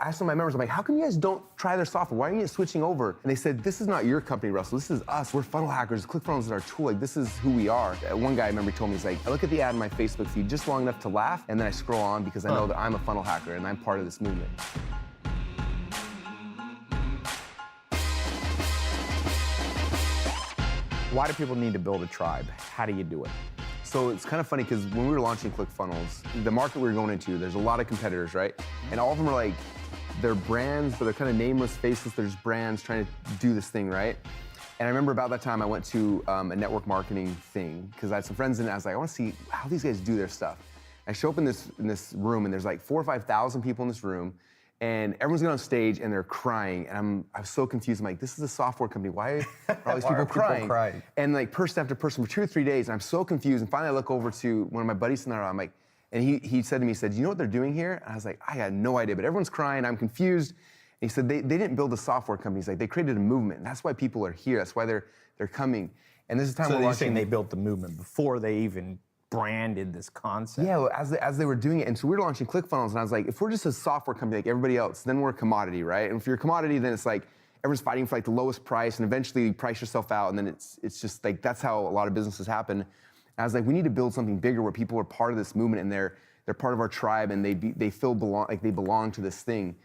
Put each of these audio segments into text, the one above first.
I asked some of my members, I'm like, how come you guys don't try their software? Why aren't you switching over? And they said, this is not your company, Russell. This is us. We're funnel hackers. ClickFunnels is our tool. Like, this is who we are. One guy I remember told me, he's like, I look at the ad in my Facebook feed just long enough to laugh, and then I scroll on because I know that I'm a funnel hacker and I'm part of this movement. Why do people need to build a tribe? How do you do it? So it's kind of funny because when we were launching ClickFunnels, the market we were going into, there's a lot of competitors, right? And all of them are like, they're brands, but they're kind of nameless, faceless. They're just brands trying to do this thing, right? And I remember about that time I went to a network marketing thing because I had some friends in it. I was like, I want to see how these guys do their stuff. I show up in this room and there's like 4,000 or 5,000 people in this room, and everyone's getting on stage and they're crying, and I'm so confused. I'm like, this is a software company. Why are all these people crying? And like person after person for 2 or 3 days, and I'm so confused. And finally I look over to one of my buddies in there, I'm like, and he said to me, he said, you know what they're doing here? And I was like, I had no idea, but everyone's crying, I'm confused. And he said, they didn't build a software company. He's like, they created a movement, and that's why people are here. That's why they're coming. And this is the time so we're you're launching. saying they built the movement before they even branded this concept? Yeah, well, as they were doing it. And so we were launching ClickFunnels, and I was like, if we're just a software company like everybody else, then we're a commodity, right? And if you're a commodity, then it's like everyone's fighting for like the lowest price, and eventually you price yourself out, and then it's just like, that's how a lot of businesses happen. And I was like, we need to build something bigger where people are part of this movement, and they're part of our tribe, and they feel like they belong to this thing.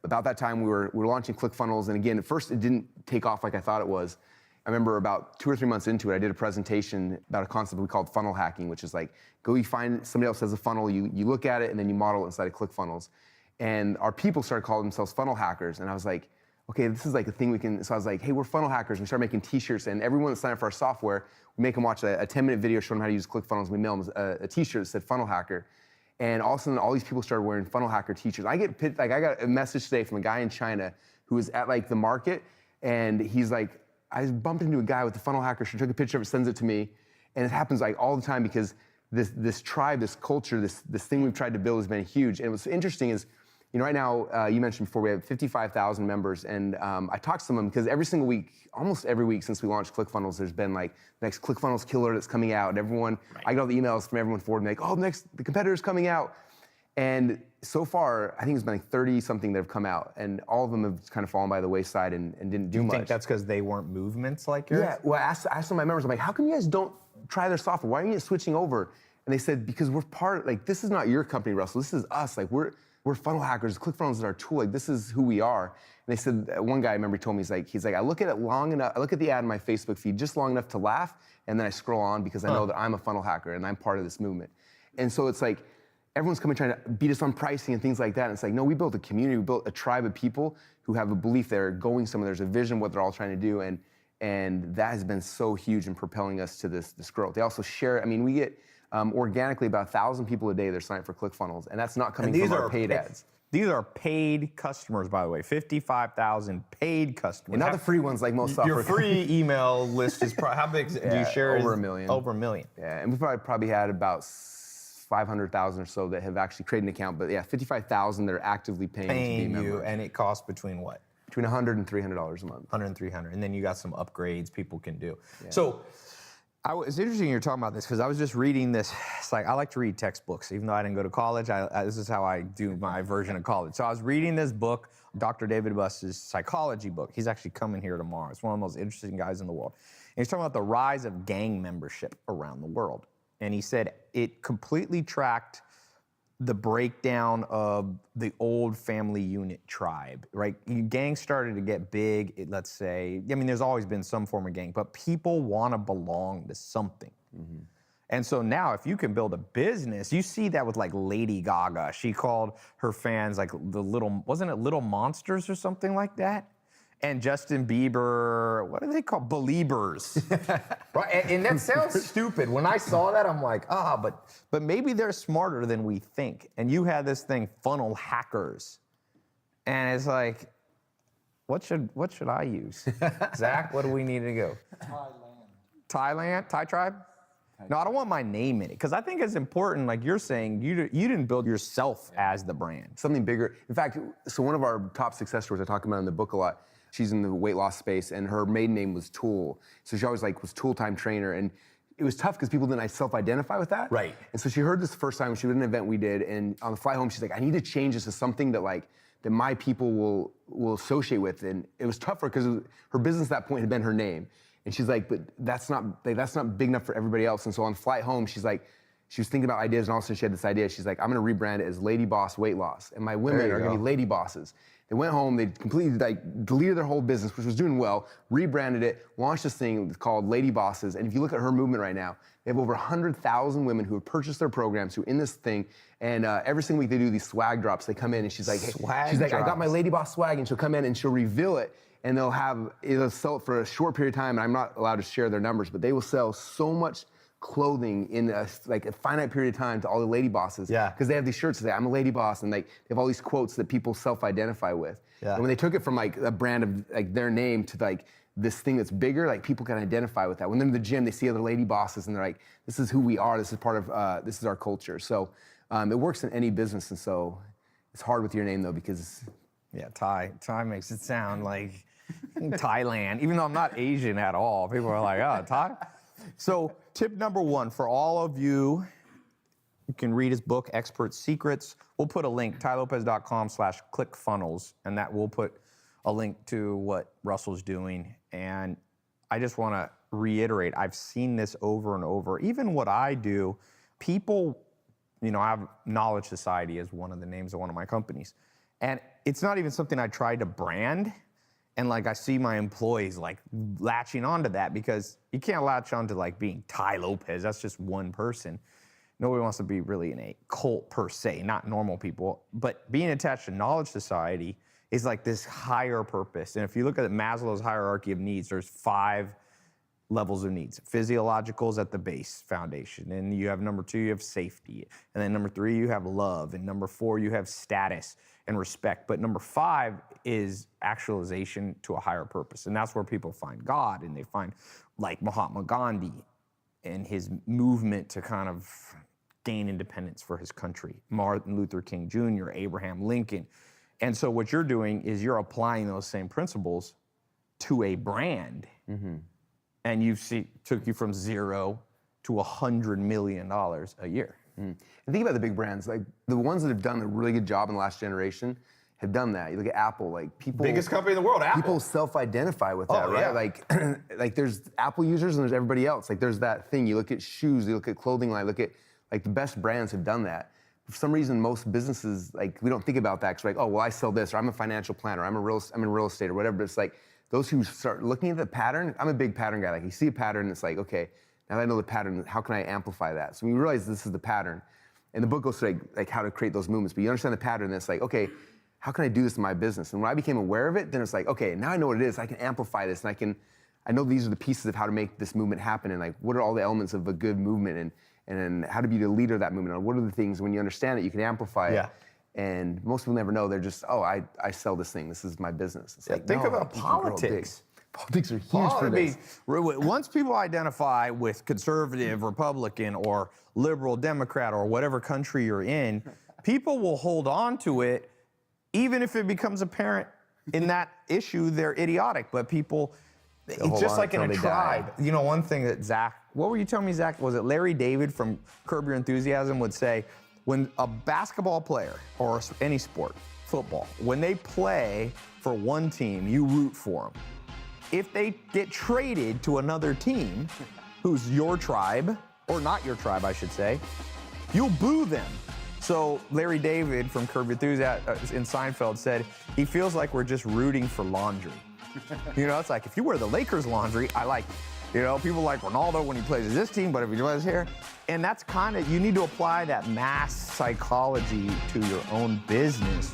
About that time, we were launching ClickFunnels, and again, at first it didn't take off like I thought it was. I remember about 2 or 3 months into it, I did a presentation about a concept we called funnel hacking, which is like, you find somebody else has a funnel, you look at it, and then you model it inside of ClickFunnels. And our people started calling themselves funnel hackers, and I was like, okay, this is like a thing we can, so I was like, hey, we're funnel hackers. We started making t-shirts, and everyone that signed up for our software, we make them watch a 10-minute video showing them how to use ClickFunnels. We mail them a t-shirt that said funnel hacker. And all of a sudden, all these people started wearing funnel hacker t-shirts. I got a message today from a guy in China who was at like the market, and he's like, I bumped into a guy with the funnel hacker shirt, took a picture of it, sends it to me, and it happens like all the time because this tribe, this culture, this thing we've tried to build has been huge. And what's interesting is, you know, right now, you mentioned before, we have 55,000 members, and I talk to some of them because every single week, almost every week since we launched ClickFunnels, there's been like the next ClickFunnels killer that's coming out, and everyone, I get all the emails from everyone forward, and like, oh, the competitor's coming out. And so far, I think it's been like 30-something that have come out, and all of them have kind of fallen by the wayside and didn't do much. You think that's because they weren't movements like yours? Yeah, well, I asked some of my members, I'm like, how come you guys don't try their software? Why aren't you switching over? And they said, because we're like, this is not your company, Russell. This is us. Like, we're funnel hackers. ClickFunnels is our tool. Like, this is who we are. And they said, one guy I remember told me, he's like, I look at it long enough, I look at the ad in my Facebook feed just long enough to laugh, and then I scroll on because I know that I'm a funnel hacker and I'm part of this movement. And so it's like, everyone's coming trying to beat us on pricing and things like that. And it's like, no, we built a community, we built a tribe of people who have a belief they're going somewhere, there's a vision, what they're all trying to do. And that has been so huge in propelling us to this growth. They also share, I mean, we get organically about 1,000 people a day that are signed up for ClickFunnels, and that's not coming from our paid ads. These are paid customers, by the way, 55,000 paid customers. And not the free ones like most software. Your free email list is probably, how big do you share? Over 1 million. Over 1 million. Yeah, and we've probably had about 500,000 or so that have actually created an account, but yeah, 55,000 that are actively paying to be members. And it costs between what? Between $100 and $300 a month. 100 and 300, and then you got some upgrades people can do. Yeah. So, it's interesting you're talking about this because I was just reading this. It's like, I like to read textbooks, even though I didn't go to college. This is how I do my version of college. So I was reading this book, Dr. David Buss's psychology book. He's actually coming here tomorrow. It's one of the most interesting guys in the world. And he's talking about the rise of gang membership around the world. And he said it completely tracked the breakdown of the old family unit tribe, right? Gangs started to get big, let's say. I mean, there's always been some form of gang, but people want to belong to something. Mm-hmm. And so now if you can build a business, you see that with like Lady Gaga. She called her fans like wasn't it Little Monsters or something like that? And Justin Bieber, what are they called? Beliebers. Right? And that sounds stupid. When I saw that, I'm like, but maybe they're smarter than we think. And you had this thing, funnel hackers. And it's like, what should I use? Zach, what do we need to go? Thailand? Thai tribe? No, I don't want my name in it, because I think it's important, like you're saying, you didn't build yourself as the brand. Something bigger. In fact, so one of our top success stories I talk about in the book a lot, she's in the weight loss space, and her maiden name was Tool. So she always was Tool Time Trainer, and it was tough because people didn't self-identify with that. Right. And so she heard this the first time, she was at an event we did, and on the fly home, she's like, I need to change this to something that that my people will associate with. And it was tough for her because her business at that point had been her name. And she's like, but that's not big enough for everybody else. And so on the flight home, she was thinking about ideas, and all of a sudden she had this idea. She's like, I'm gonna rebrand it as Lady Boss Weight Loss. And my women are gonna be lady bosses. They went home, they completely deleted their whole business, which was doing well, rebranded it, launched this thing called Lady Bosses. And if you look at her movement right now, they have over 100,000 women who have purchased their programs, who are in this thing. And every single week they do these swag drops. They come in and she's like, I got my Lady Boss swag, and she'll come in and she'll reveal it. And it'll sell it for a short period of time. And I'm not allowed to share their numbers, but they will sell so much clothing in a finite period of time to all the lady bosses. Yeah. Because they have these shirts that say, I'm a lady boss, and they have all these quotes that people self-identify with. Yeah. And when they took it from a brand of their name to this thing that's bigger, people can identify with that. When they're in the gym, they see other lady bosses and they're like, this is who we are, this is part of, this is our culture. So it works in any business, and so it's hard with your name though, because. Yeah, Tai makes it sound like Thailand, even though I'm not Asian at all. People are like, oh, Tai? So tip number one for all of you, you can read his book, Expert Secrets. We'll put a link, tailopez.com/clickfunnels, and that will put a link to what Russell's doing. And I just want to reiterate, I've seen this over and over. Even what I do, people, I have Knowledge Society as one of the names of one of my companies. And it's not even something I tried to brand. And I see my employees latching onto that, because you can't latch onto being Tai Lopez. That's just one person. Nobody wants to be really in a cult per se, not normal people. But being attached to Knowledge Society is this higher purpose. And if you look at Maslow's hierarchy of needs, there's 5 levels of needs. Physiological is at the base foundation. And you have number 2, you have safety. And then number 3, you have love. And number 4, you have status and respect. But number 5 is actualization to a higher purpose. And that's where people find God, and they find Mahatma Gandhi and his movement to kind of gain independence for his country. Martin Luther King Jr., Abraham Lincoln. And so what you're doing is you're applying those same principles to a brand. Mm-hmm. And took you from 0 to $100 million a year. And think about the big brands, the ones that have done a really good job in the last generation have done that. You look at Apple, people. Biggest company in the world, Apple. People self-identify with that, right? Yeah. There's Apple users and there's everybody else. There's that thing. You look at shoes, you look at clothing line, look at the best brands have done that. For some reason, most businesses, we don't think about that, because oh, well, I sell this, or I'm a financial planner, I'm in real estate, or whatever. But it's those who start looking at the pattern. I'm a big pattern guy. You see a pattern, it's okay, now that I know the pattern, how can I amplify that? So we realize this is the pattern. And the book goes through how to create those movements. But you understand the pattern, and it's okay, how can I do this in my business? And when I became aware of it, then it's okay, now I know what it is. I can amplify this, and I know these are the pieces of how to make this movement happen, and what are all the elements of a good movement, and how to be the leader of that movement, and what are the things, when you understand it, you can amplify it. And most people never know. They're just, I sell this thing. This is my business. It's think about politics. Politics are huge for this. Once people identify with conservative, Republican, or liberal, Democrat, or whatever country you're in, people will hold on to it, even if it becomes apparent in that issue they're idiotic. But people, it's just like in a tribe. One thing that Zach, what were you telling me, Zach? Was it Larry David from Curb Your Enthusiasm would say, when a basketball player, or any sport, football, when they play for one team, you root for them. If they get traded to another team, who's your tribe, or not your tribe, I should say, you'll boo them. So Larry David from Curb Your Enthusiasm in Seinfeld said, he feels like we're just rooting for laundry. It's if you wear the Lakers laundry, I like it. People like Ronaldo when he plays this team, but if he plays here, and that's you need to apply that mass psychology to your own business.